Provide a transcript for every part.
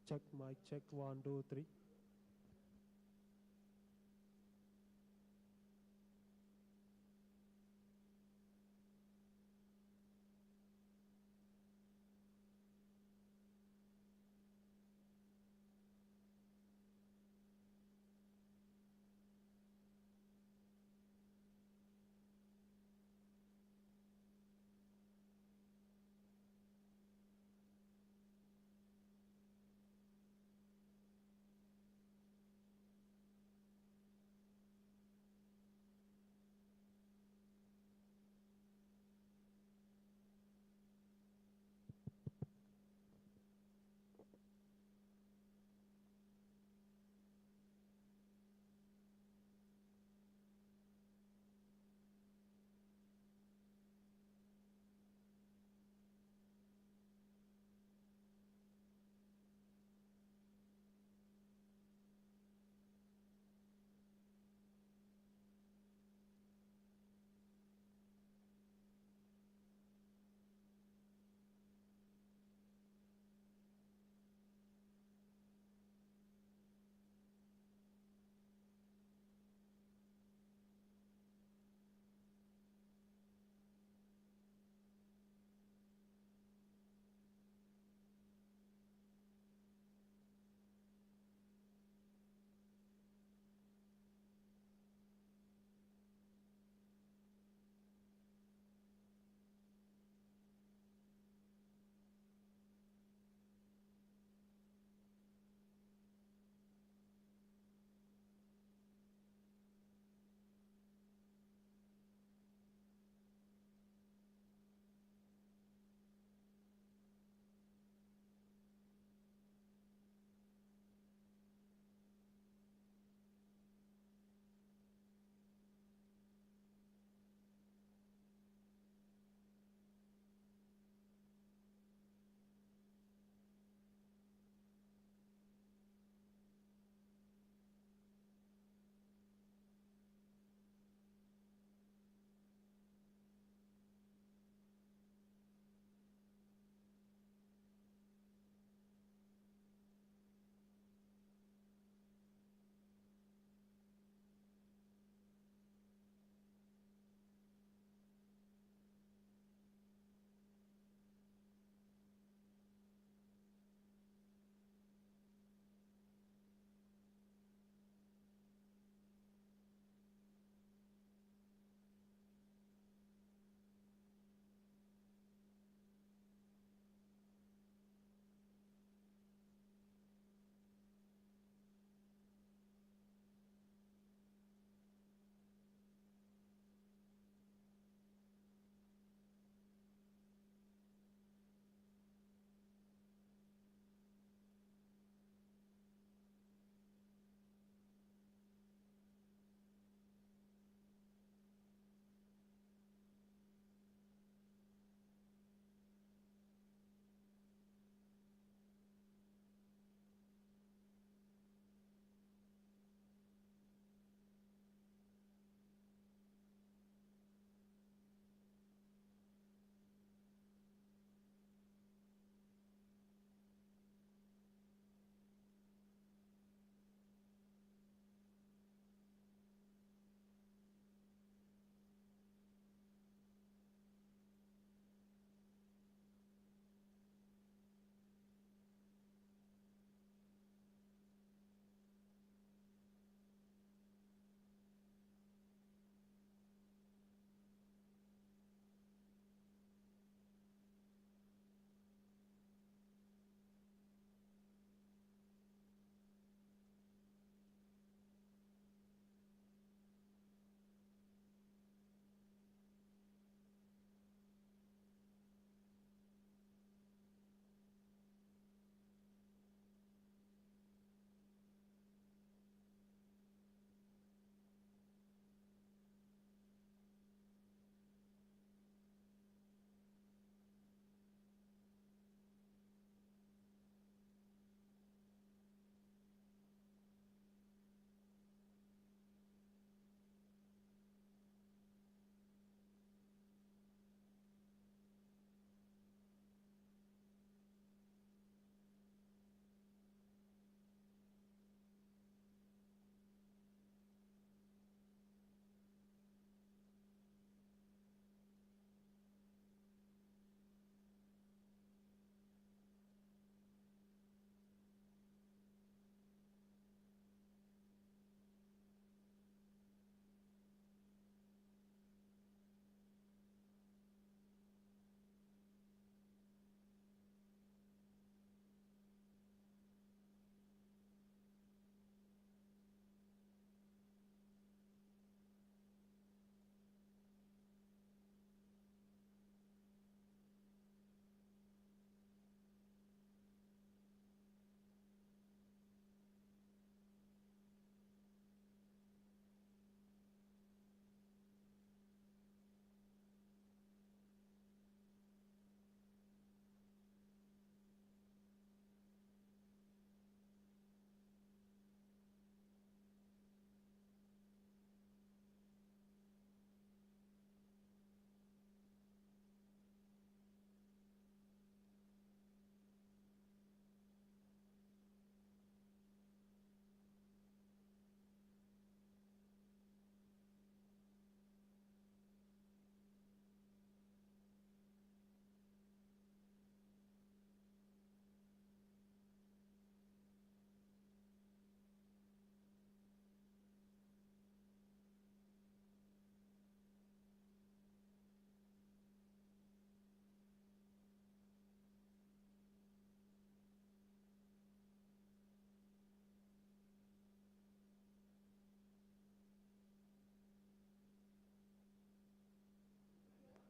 Check, mic check, 1, 2, 3.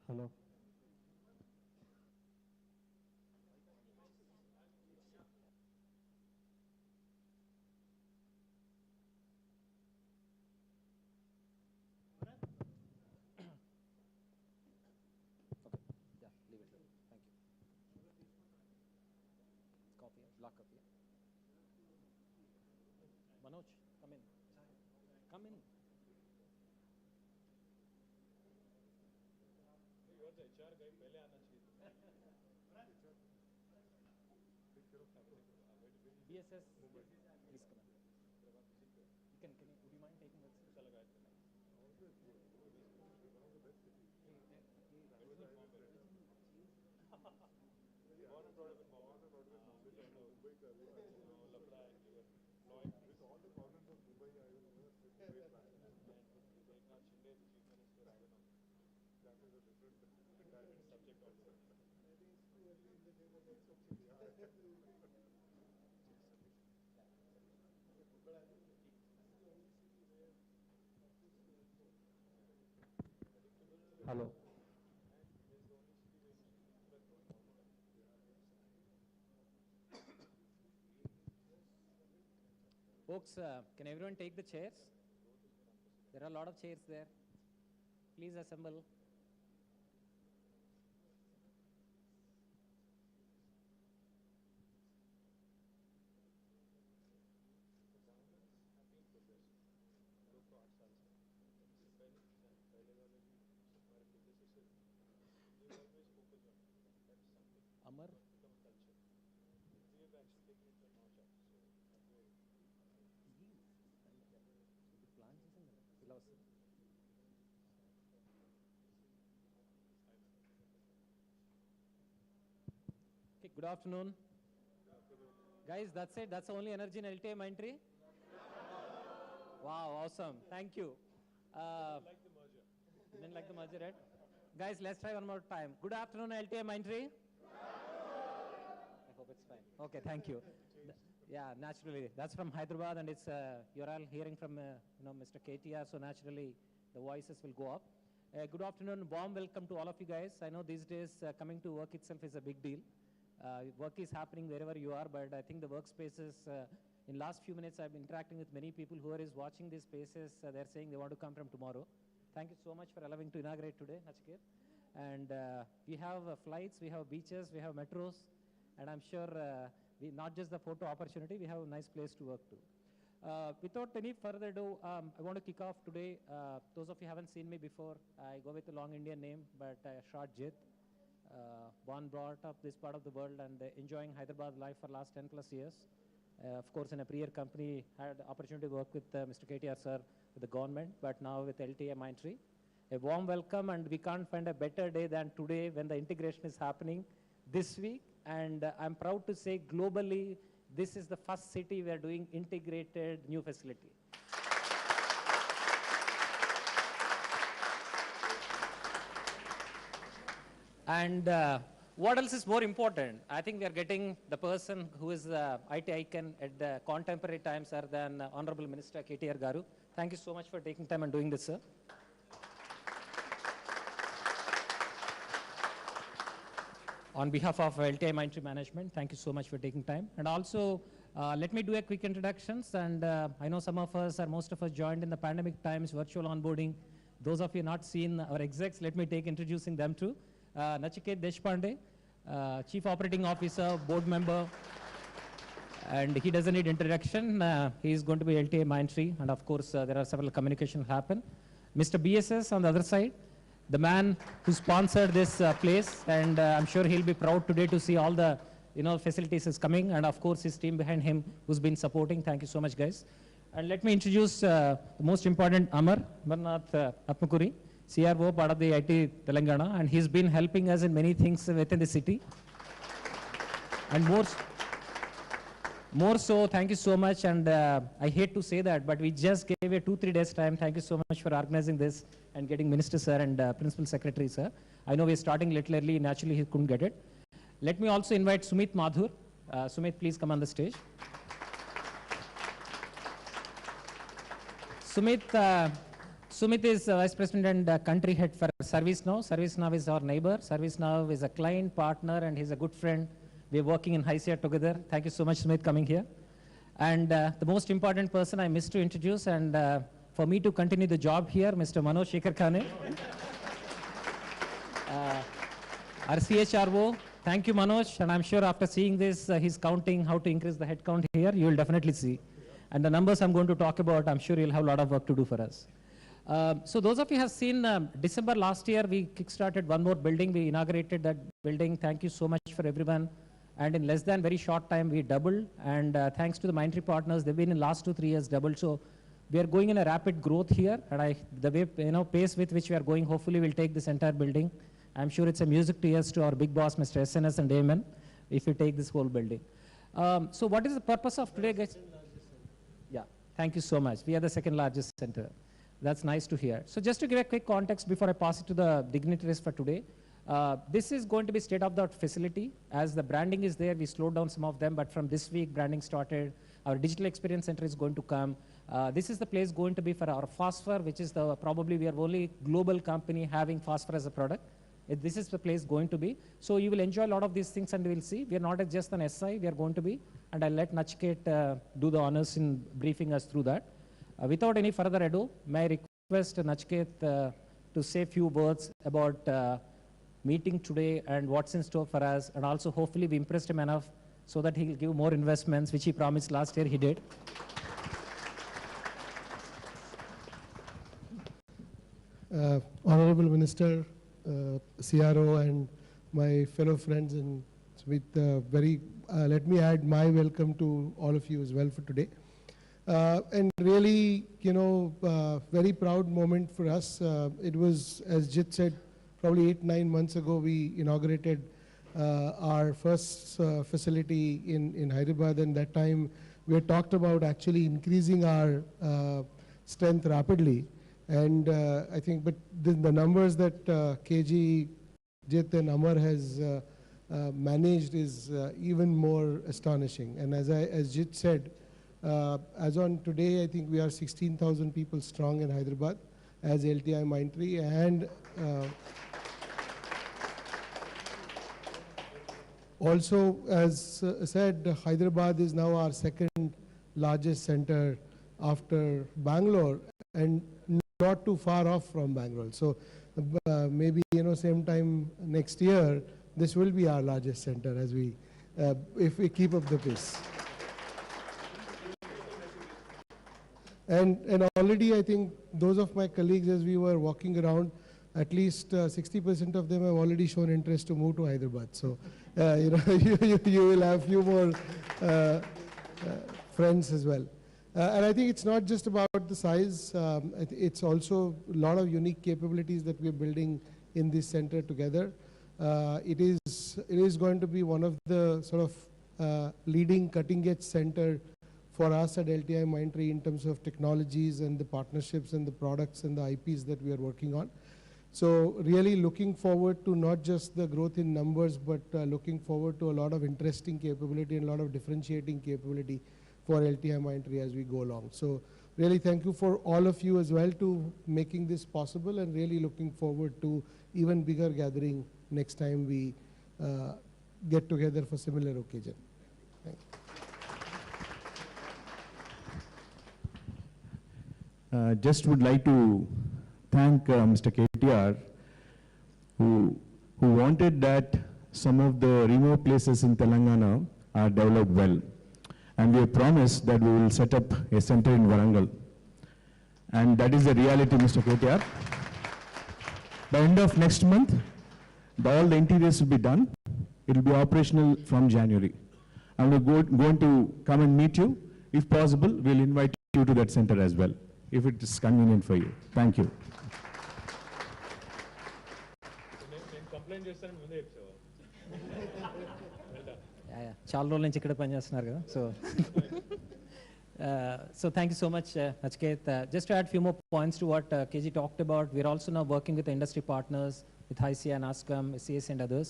Hello. Okay. Yeah, leave it here. Thank you. Copy, lock up here. Manoj, come in. Come in. BSS, please come in. Would you mind taking this? Hello. Folks, can everyone take the chairs? There are a lot of chairs there. Please assemble. Amar. Okay, good afternoon. Guys, that's it. That's the only energy in LTA Mindtree. Wow, awesome. Thank you. You didn't like the merger, right? Guys, let's try one more time. Good afternoon, LTA Mindtree. I hope it's fine. Okay, thank you. Yeah, naturally. That's from Hyderabad, and it's you're all hearing from Mr. KTR, so naturally the voices will go up. Good afternoon, warm welcome to all of you guys. I know these days coming to work itself is a big deal. Work is happening wherever you are, but I think the workspaces, in last few minutes I've been interacting with many people who are watching these spaces. They're saying they want to come from tomorrow. Thank you so much for allowing to inaugurate today, Nachket. And we have flights, we have beaches, we have metros, and I'm sure we not just the photo opportunity, we have a nice place to work too. Without any further ado, I want to kick off today. Those of you haven't seen me before, I go with a long Indian name, but short Jit. Born, brought up this part of the world and enjoying Hyderabad life for last 10 plus years. Of course, in a prior company, had the opportunity to work with Mr. KTR sir, with the government, but now with LTA Mindtree. A warm welcome, and we can't find a better day than today when the integration is happening this week. And I'm proud to say globally, this is the first city we are doing integrated new facility. And what else is more important? I think we are getting the person who is the IT icon at the contemporary times other than Honorable Minister KTR Garu. Thank you so much for taking time and doing this, sir. On behalf of LTI Mindtree Management, thank you so much for taking time. And also, let me do a quick introductions. And I know some of us, or most of us, joined in the pandemic times, virtual onboarding. Those of you not seen our execs, let me take introducing them too. Nachiket Deshpande, Chief Operating Officer, board member, and he doesn't need introduction. He is going to be LTA Mindtree, and of course, there are several communications happen. Mr. BSS on the other side, the man who sponsored this place, and I'm sure he'll be proud today to see all the facilities is coming, and of course his team behind him who's been supporting. Thank you so much, guys. And let me introduce the most important, Amarnath Atmakuri, CRO, part of the IT Telangana, and he's been helping us in many things within the city. And more so, thank you so much, and I hate to say that, but we just gave a 2-3 days time. Thank you so much for organizing this and getting Minister sir and Principal Secretary sir. I know we're starting little early, naturally he couldn't get it. Let me also invite Sumit Madhur. Sumit, please come on the stage. Sumit, Sumit is Vice President and Country Head for ServiceNow. ServiceNow is our neighbor. ServiceNow is a client, partner, and he's a good friend. We're working in HiSIA together. Thank you so much, Sumit, coming here. And the most important person I missed to introduce, and for me to continue the job here, Mr. Manoj Shekhar Khane. Our CHRO. Thank you, Manoj. And I'm sure after seeing this, he's counting how to increase the headcount here. You will definitely see. And the numbers I'm going to talk about, I'm sure you'll have a lot of work to do for us. So those of you have seen December last year, we kickstarted one more building. We inaugurated that building. Thank you so much for everyone. And in less than very short time, we doubled. And thanks to the Mindtree partners, they've been in the last 2-3 years doubled. So we are going in a rapid growth here. And the way, pace with which we are going, hopefully we'll take this entire building. I'm sure it's a music to ears to our big boss, Mr. SNS and Damon, if we take this whole building. So what is the purpose of today, guys? Yeah, thank you so much. We are the second largest center. That's nice to hear. So just to give a quick context before I pass it to the dignitaries for today, this is going to be state-of-the-art facility. As the branding is there, we slowed down some of them, but from this week, branding started. Our digital experience center is going to come. This is the place going to be for our phosphor, which is probably we are only global company having phosphor as a product. This is the place going to be. So you will enjoy a lot of these things and we will see. We are not just an SI, we are going to be. And I'll let Nachiket do the honors in briefing us through that. Without any further ado, may I request Nachiket to say a few words about meeting today and what's in store for us, and also hopefully we impressed him enough so that he'll give more investments, which he promised last year he did. Honorable Minister, CRO, and my fellow friends, and with let me add my welcome to all of you as well for today. And really, very proud moment for us. It was, as Jit said, probably 8-9 months ago, we inaugurated our first facility in Hyderabad, and that time we had talked about actually increasing our strength rapidly. And I think, but the numbers that KG, Jit and Amar has managed is even more astonishing. And as Jit said, as on today, I think we are 16,000 people strong in Hyderabad as LTI Mindtree, and also, as said, Hyderabad is now our second largest center after Bangalore, and not too far off from Bangalore. So maybe same time next year, this will be our largest center as we, if we keep up the pace. And already, I think those of my colleagues, as we were walking around, at least 60% of them have already shown interest to move to Hyderabad. So, you will have few more friends as well. And I think it's not just about the size. It's also a lot of unique capabilities that we're building in this center together. It is going to be one of the sort of leading cutting-edge center for us at LTI Mindtree in terms of technologies and the partnerships and the products and the IPs that we are working on. So really looking forward to not just the growth in numbers, but looking forward to a lot of interesting capability and a lot of differentiating capability for LTI Mindtree as we go along. So really thank you for all of you as well to making this possible, and really looking forward to even bigger gathering next time we get together for similar occasion. Thank you. Just would like to thank Mr. KTR, who wanted that some of the remote places in Telangana are developed well. And we have promised that we will set up a center in Warangal. And that is the reality, Mr. KTR. By end of next month, all the interiors will be done. It will be operational from January. And we're going to come and meet you. If possible, we'll invite you to that center as well, if it is convenient for you. Thank you. చాలా రోజుల నుంచి ఇక్కడ పనిచేస్తున్నారు కదా so thank you so much Nachiket. Just to add few more points to what KG talked about, we're also now working with the industry partners with HiSIA, NASCOM, CAC and others.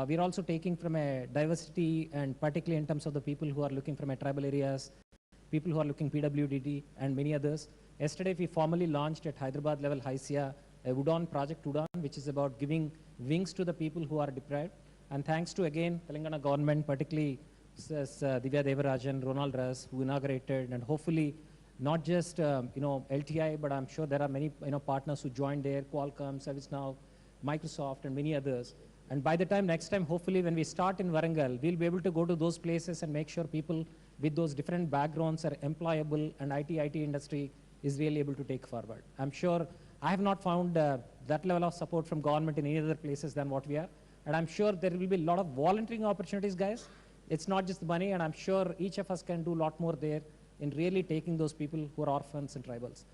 We're also taking from a diversity, and particularly in terms of the people who are looking from a tribal areas, people who are looking PWDD and many others. Yesterday, we formally launched at Hyderabad level HISIA a Udon project Udon, which is about giving wings to the people who are deprived. And thanks to, again, Telangana government, particularly Divya Devarajan, Ronald Russ, who inaugurated, and hopefully not just LTI, but I'm sure there are many partners who joined there, Qualcomm, ServiceNow, Microsoft, and many others. And by the time next time, hopefully when we start in Warangal, we'll be able to go to those places and make sure people with those different backgrounds are employable, and IT industry is really able to take forward. I'm sure I have not found that level of support from government in any other places than what we are. And I'm sure there will be a lot of volunteering opportunities, guys. It's not just the money, and I'm sure each of us can do a lot more there in really taking those people who are orphans and tribals.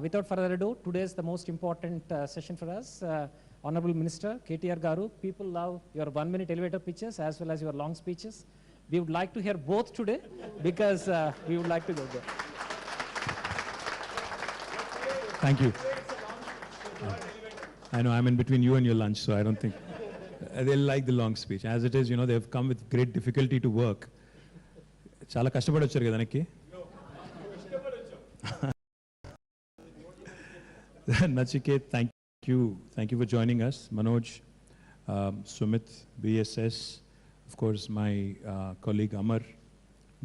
Without further ado, today is the most important session for us. Honorable Minister, KTR Garu, people love your 1-minute elevator pitches as well as your long speeches. We would like to hear both today because we would like to go there. Thank you. I know I'm in between you and your lunch, so I don't think they'll like the long speech. As it is, they've come with great difficulty to work. Chala kashtabadi vacharu kada nakki? Nachiket, thank you. Thank you for joining us. Manoj, Sumit, BSS, of course, my colleague Amar,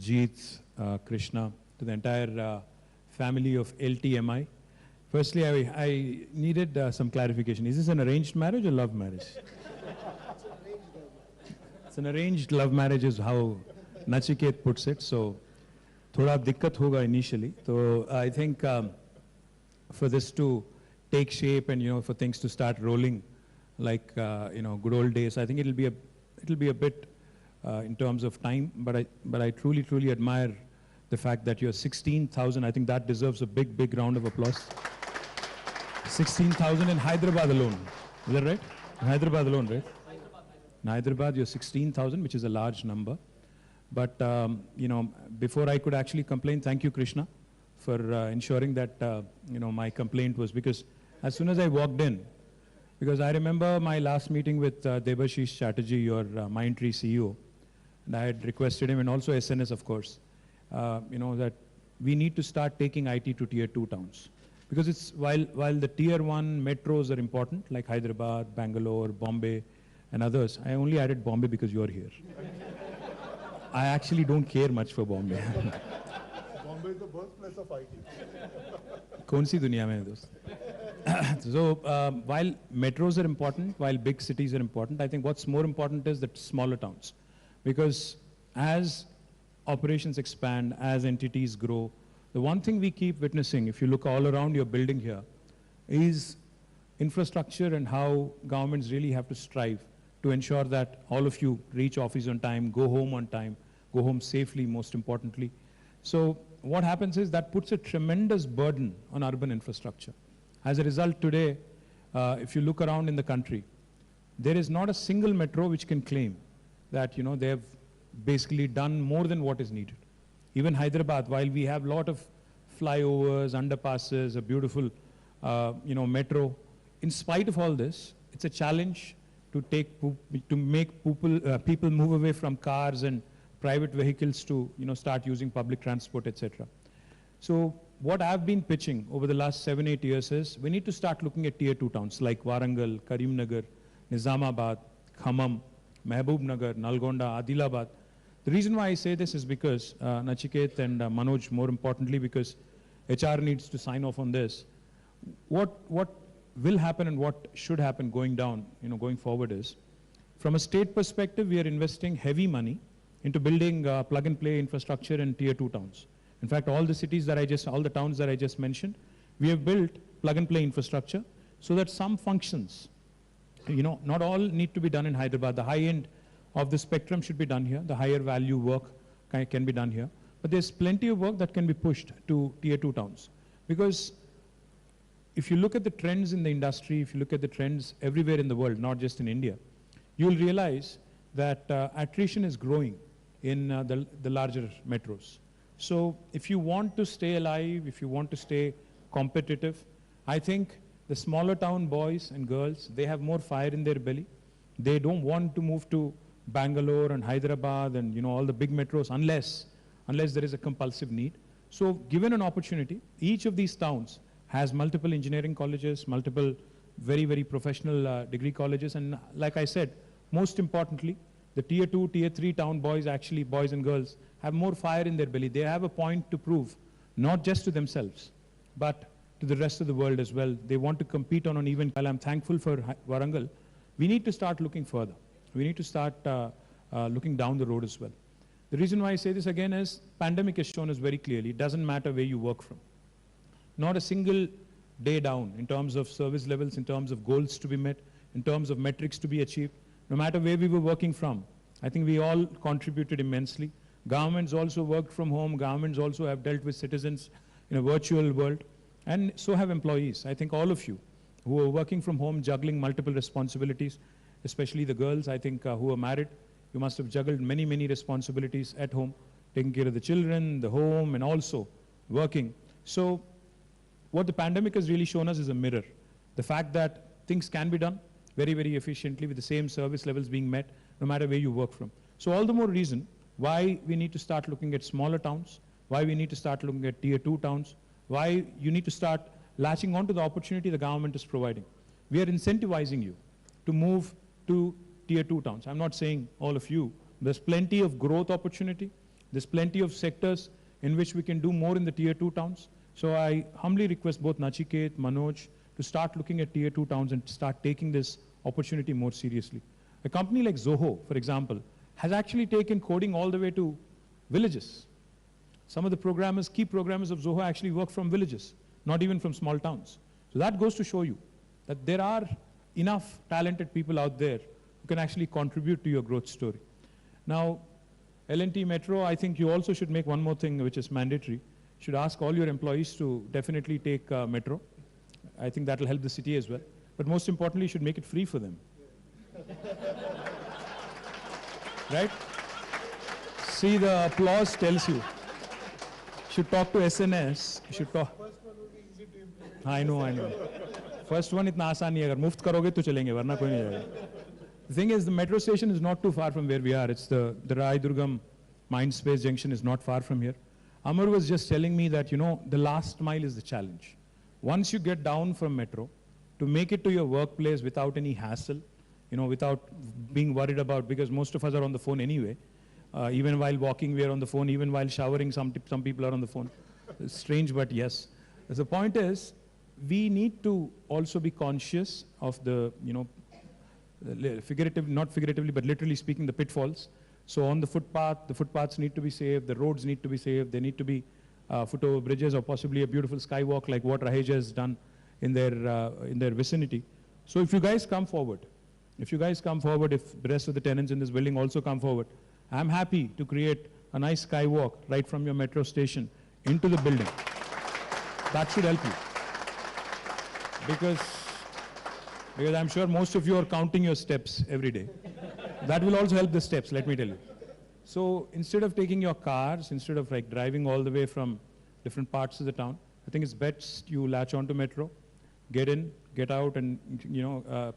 Jeet, Krishna, to the entire family of LTMI. Firstly, I needed some clarification. Is this an arranged marriage or love marriage? It's an arranged love marriage is how Nachiket puts it. So, thoda dikkat hoga initially. So, I think for this to take shape and, for things to start rolling like, good old days, I think it'll be a bit in terms of time. But I truly, truly admire the fact that you're 16,000. I think that deserves a big, big round of applause. 16,000 in Hyderabad alone. Is that right? In Hyderabad alone, right? In Hyderabad, you're 16,000, which is a large number. But, before I could actually complain, thank you, Krishna, for ensuring that, my complaint was because as soon as I walked in, because I remember my last meeting with Debashish Chatterjee, your Mindtree CEO, and I had requested him, and also SNS, of course, that we need to start taking IT to tier 2 towns. Because it's while the tier 1 metros are important, like Hyderabad, Bangalore, Bombay, and others. I only added Bombay because you're here. I actually don't care much for Bombay. Bombay is the birthplace of IT. Kaun si duniya mein hai dost? So while metros are important, while big cities are important, I think what's more important is the smaller towns. Because as operations expand, as entities grow, the one thing we keep witnessing, if you look all around your building here, is infrastructure and how governments really have to strive to ensure that all of you reach office on time, go home safely, most importantly. So what happens is that puts a tremendous burden on urban infrastructure. As a result, today, if you look around in the country, there is not a single metro which can claim that, they have basically done more than what is needed. Even Hyderabad, while we have a lot of flyovers, underpasses, a beautiful, metro, in spite of all this, it's a challenge to make people move away from cars and private vehicles to, start using public transport, etc. So what I've been pitching over the last 7-8 years is we need to start looking at tier 2 towns like Warangal, Karimnagar, Nizamabad, Khammam, Mehboob-nagar, Nalgonda, Adilabad. The reason why I say this is because Nachiket and Manoj, more importantly, because HR needs to sign off on this. What will happen and what should happen going forward is, from a state perspective, we are investing heavy money into building plug-and-play infrastructure in tier 2 towns. In fact, all the towns that I just mentioned, we have built plug-and-play infrastructure so that some functions, not all need to be done in Hyderabad. The high end of the spectrum should be done here. The higher value work can be done here. But there's plenty of work that can be pushed to tier 2 towns. Because if you look at the trends in the industry, if you look at the trends everywhere in the world, not just in India, you'll realize that attrition is growing in the larger metros. So if you want to stay alive, if you want to stay competitive, I think the smaller town boys and girls, they have more fire in their belly. They don't want to move to Bangalore and Hyderabad and all the big metros unless there is a compulsive need. So given an opportunity, each of these towns has multiple engineering colleges, multiple very, very professional degree colleges. And like I said, most importantly, the tier 2, tier 3 town boys, actually boys and girls, have more fire in their belly. They have a point to prove, not just to themselves, but to the rest of the world as well. They want to compete on an even. While I'm thankful for Warangal, we need to start looking further. We need to start looking down the road as well. The reason why I say this again is pandemic has shown us very clearly, it doesn't matter where you work from. Not a single day down in terms of service levels, in terms of goals to be met, in terms of metrics to be achieved. No matter where we were working from, I think we all contributed immensely. Governments also worked from home. Governments also have dealt with citizens in a virtual world. And so have employees. I think all of you who are working from home, juggling multiple responsibilities, especially the girls, I think, who are married, you must have juggled many, many responsibilities at home, taking care of the children, the home, and also working. So what the pandemic has really shown us is a mirror. The fact that things can be done very, very efficiently with the same service levels being met, no matter where you work from. So all the more reason why we need to start looking at smaller towns, why we need to start looking at tier 2 towns, why you need to start latching onto the opportunity the government is providing. We are incentivizing you to move to tier 2 towns. I'm not saying all of you. There's plenty of growth opportunity. There's plenty of sectors in which we can do more in the tier 2 towns. So I humbly request both Nachiket, Manoj to start looking at tier 2 towns and start taking this opportunity more seriously. A company like Zoho, for example, has actually taken coding all the way to villages. Some of the programmers, key programmers of Zoho actually work from villages, not even from small towns. So that goes to show you that there are enough talented people out there who can actually contribute to your growth story. Now, L&T Metro, I think you also should make one more thing which is mandatory. You should ask all your employees to definitely take Metro. I think that will help the city as well. But most importantly, you should make it free for them. Right? See, the applause tells you. You should talk to SNS. You should talk. I know. First one itna आसान नहीं है. अगर मुफ्त करोगे तो चलेंगे, वरना कोई नहीं जाएगा. The thing is, the metro station is not too far from where we are. It's the Rai Durgam Mindspace Junction is not far from here. Amar was just telling me that, the last mile is the challenge. Once you get down from metro, to make it to your workplace without any hassle, without being worried about, because most of us are on the phone anyway. Even while walking, we are on the phone. Even while showering, some people are on the phone. It's strange, but yes. The point is, we need to also be conscious of the, not figuratively, but literally speaking, the pitfalls. So on the footpaths need to be safe, the roads need to be safe, there need to be foot over bridges or possibly a beautiful skywalk like what Raheja has done in their vicinity. So if you guys come forward, if the rest of the tenants in this building also come forward, I'm happy to create a nice skywalk right from your metro station into the building. That should help you. Because I'm sure most of you are counting your steps every day. That will also help the steps, let me tell you. So instead of taking your cars, instead of driving all the way from different parts of the town, I think it's best you latch onto metro, get in, get out, and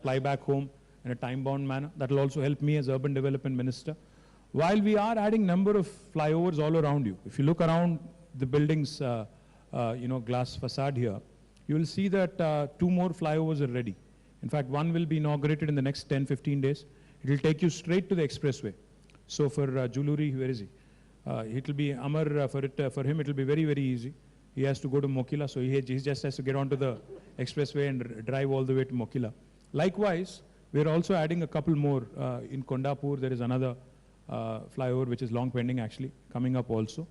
fly back home in a time-bound manner. That will also help me as Urban Development Minister. While we are adding number of flyovers all around you, if you look around the building's glass facade here, you will see that 2 more flyovers are ready. In fact, one will be inaugurated in the next 10-15 days. It will take you straight to the expressway. So for Juluri, where is he? It will be Amar, for him it will be very, very easy. He has to go to Mokila, so he just has to get onto the expressway and drive all the way to Mokila. Likewise, we are also adding a couple more. In Kondapur, there is another flyover which is long pending actually, coming up also.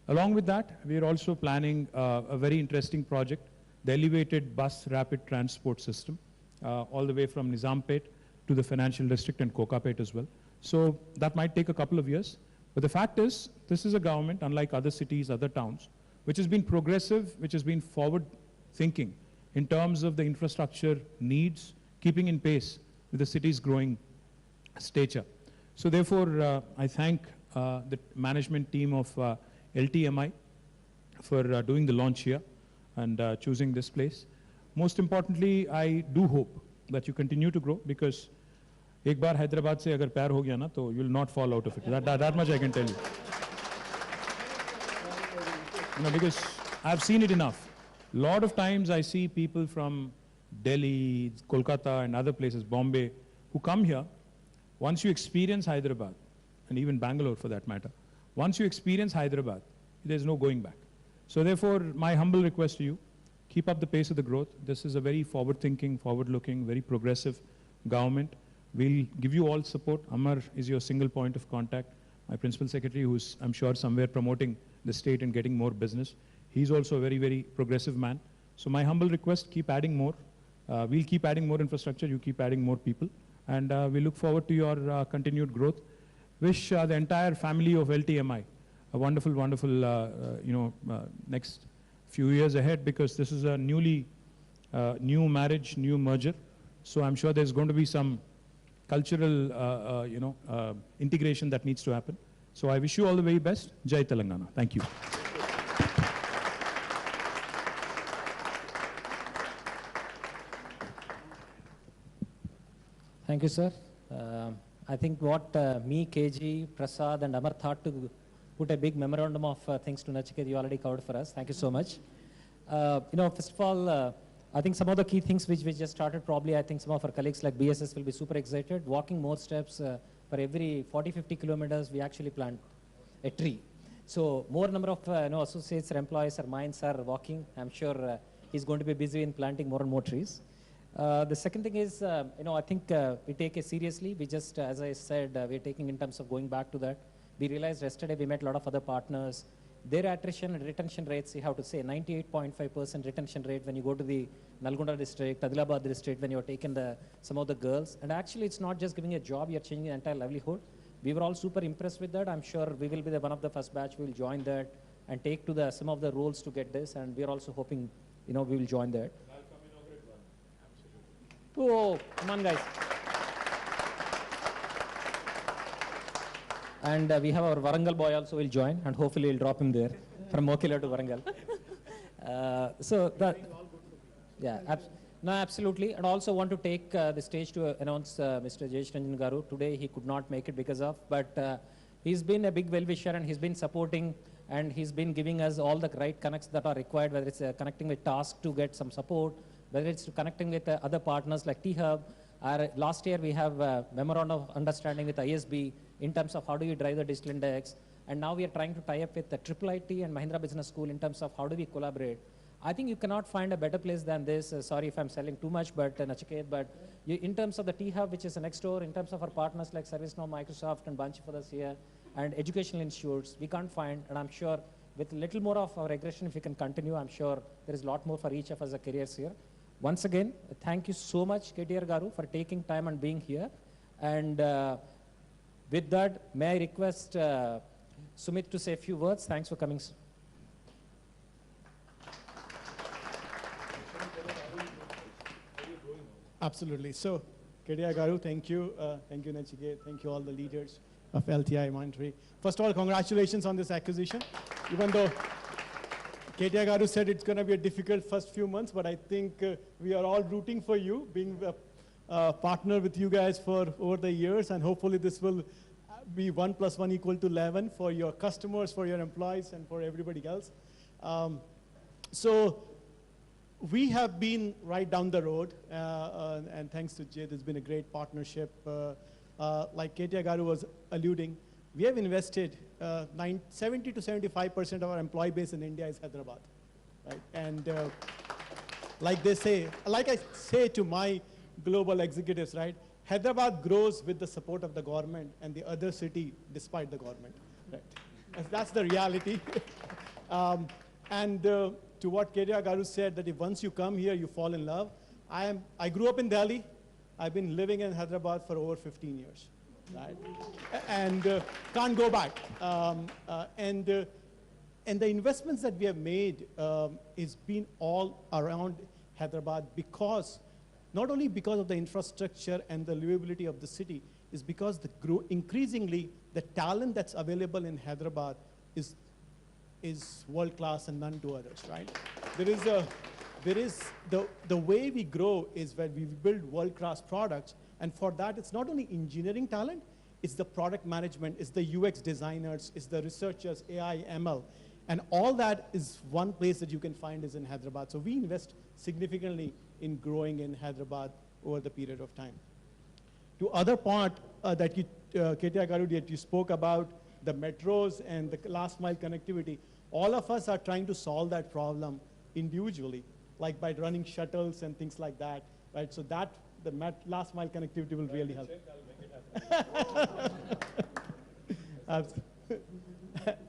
Along with that, we are also planning a very interesting project, the elevated bus rapid transport system, all the way from Nizampet to the financial district and Kokapet as well. So that might take a couple of years. But the fact is, this is a government, unlike other cities, other towns, which has been progressive, which has been forward-thinking in terms of the infrastructure needs, keeping in pace with the city's growing stature. So therefore, I thank the management team of LTMI for doing the launch here and choosing this place. Most importantly, I do hope that you continue to grow, because एक बार हैदराबाद से अगर प्यार हो गया ना, तो you will not fall out of it. That much I can tell you. Because I've seen it enough. A lot of times I see people from Delhi, Kolkata, and other places, Bombay, who come here. Once you experience Hyderabad, and even Bangalore for that matter, once you experience Hyderabad, there's no going back. So therefore, my humble request to you, keep up the pace of the growth. This is a very forward-thinking, forward-looking, very progressive government. We'll give you all support. Amar is your single point of contact. My principal secretary, who's, I'm sure, somewhere promoting the state and getting more business. He's also a very, very progressive man. So my humble request, keep adding more. We'll keep adding more infrastructure. You keep adding more people. And we look forward to your continued growth. Wish the entire family of LTMI a wonderful, wonderful, next few years ahead, because this is a new marriage, new merger. So I'm sure there's going to be some cultural, integration that needs to happen. So I wish you all the very best. Jai Telangana. Thank you. Thank you, sir. I think what me, KG, Prasad, and Amar thought to put a big memorandum of things to Nachiket, you already covered for us. Thank you so much. First of all, I think some of the key things which we just started, probably I think some of our colleagues like BSS will be super excited. Walking more steps for every 40-50 kilometers, we actually plant a tree. So more number of associates or employees or minds are walking. I'm sure he's going to be busy in planting more and more trees. The second thing is, I think we take it seriously. We just, as I said, we're taking in terms of going back to that. We realized yesterday we met a lot of other partners. Their attrition and retention rates, you have to say 98.5% retention rate when you go to the Nalgonda district, Adilabad district, when you're taking some of the girls. And actually, it's not just giving a job, you're changing the entire livelihood. We were all super impressed with that. I'm sure we will be one of the first batch. We will join that and take to some of the roles to get this. And we're also hoping, we will join that. Oh, come on, guys. And we have our Warangal boy also will join, and hopefully we'll drop him there from Mokila to Warangal. Absolutely. And also want to take the stage to announce Mr. Jayesh Ranjan Garu. Today he could not make it because of, but he's been a big well-wisher and he's been supporting and he's been giving us all the right connects that are required, whether it's connecting with task to get some support, whether it's connecting with other partners like T-Hub. Last year we have a memorandum of understanding with ISB in terms of how do you drive the digital index. And now we are trying to tie up with the IIIT and Mahindra Business School in terms of how do we collaborate. I think you cannot find a better place than this. Sorry if I'm selling too much, but Nachiket, but in terms of the T-Hub, which is next door, in terms of our partners like ServiceNow, Microsoft, and bunch of others here, and educational institutes, we can't find, and I'm sure with a little more of our aggression, if we can continue, I'm sure there is a lot more for each of us careers here. Once again, thank you so much, KTR Garu, for taking time and being here. And with that, may I request Sumit to say a few words. Thanks for coming. Absolutely. So, KTR Garu, thank you. Thank you, Nachiket. Thank you, all the leaders of LTI Monterey. First of all, congratulations on this acquisition. Even though KTR Garu said it's going to be a difficult first few months, but I think we are all rooting for you, being a partner with you guys for over the years, and hopefully this will be 1 + 1 = 11 for your customers, for your employees, and for everybody else. So we have been right down the road, and thanks to Jay, there's been a great partnership. Like KTR Garu was alluding, we have invested 70 to 75% of our employee base in India is Hyderabad, right? And like I say to my global executives, right? Hyderabad grows with the support of the government, and the other city despite the government, right? That's the reality. To what KTR Garu said, that if once you come here, you fall in love. I grew up in Delhi. I've been living in Hyderabad for over 15 years, right? And can't go back. And the investments that we have made is been all around Hyderabad, because not only because of the infrastructure and the livability of the city, is because increasingly the talent that's available in Hyderabad is world-class and none to others, right? The way we grow is when we build world-class products, and for that it's not only engineering talent, it's the product management, it's the UX designers, it's the researchers, AI, ML, And all that is one place that you can find is in Hyderabad. So we invest significantly in growing in Hyderabad over the period of time. To other part that you, KTR Garu, that you spoke about, the metros and the last mile connectivity, all of us are trying to solve that problem individually, like by running shuttles and things like that, right? So that, the last mile connectivity will really help.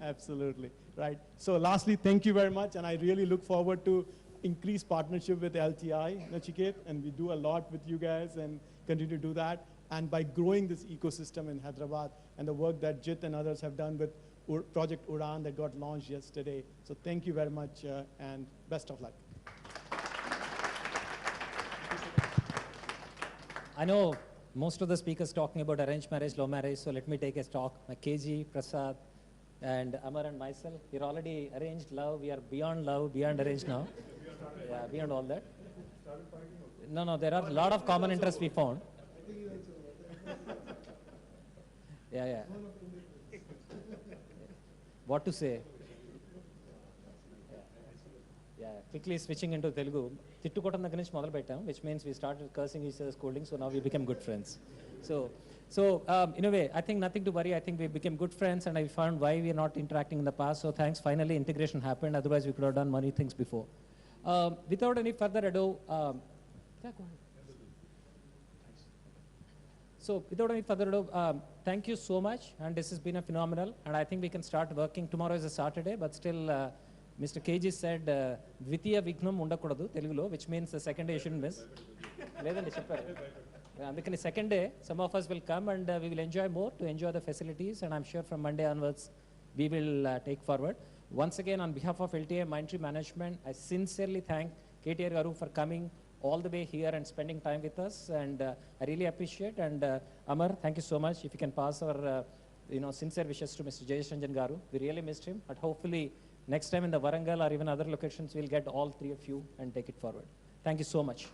Absolutely, right. So lastly, thank you very much, and I really look forward to increased partnership with LTI, Nachiket, and we do a lot with you guys and continue to do that. And by growing this ecosystem in Hyderabad and the work that Jit and others have done with Project Udan that got launched yesterday. So thank you very much and best of luck. I know most of the speakers talking about arranged marriage, love marriage, so let me take a talk. My KG, Prasad, and Amar and myself, we're already arranged love. We are beyond love, beyond arranged now. Yeah, beyond all that. No, there are a lot of common interests we found. Yeah. What to say? Yeah, quickly switching into Telugu. Tittukotam దగ్గర నుంచి మొదలు పెట్టాం, which means we started cursing each other, scolding, so now we became good friends. So in a way, I think nothing to worry. I think we became good friends, and I found why we are not interacting in the past. So thanks, finally integration happened. Otherwise, we could have done many things before. Without any further ado, so without any further ado, thank you so much, and this has been a phenomenal, and I think we can start working. Tomorrow is a Saturday, but still, Mr. KG said, Dvitiya Vignam Undakodadu, Telugulo, which means the second day you shouldn't miss. Ledandi chepparu. Andukani second day, some of us will come and we will enjoy more to enjoy the facilities, and I'm sure from Monday onwards, we will take forward. Once again, on behalf of LTI Mindtree Management, I sincerely thank KTR Garu for coming all the way here and spending time with us, and I really appreciate. And Amar, thank you so much. If you can pass our sincere wishes to Mr. Jayesh Ranjan Garu. We really missed him, but hopefully next time in the Warangal or even other locations, we'll get all three of you and take it forward. Thank you so much.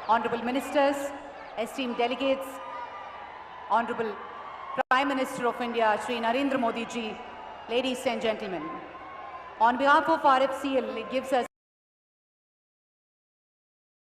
Honorable Ministers, esteemed delegates, Honorable Prime Minister of India, Shri Narendra Modi ji, ladies and gentlemen. On behalf of RFCL, it gives us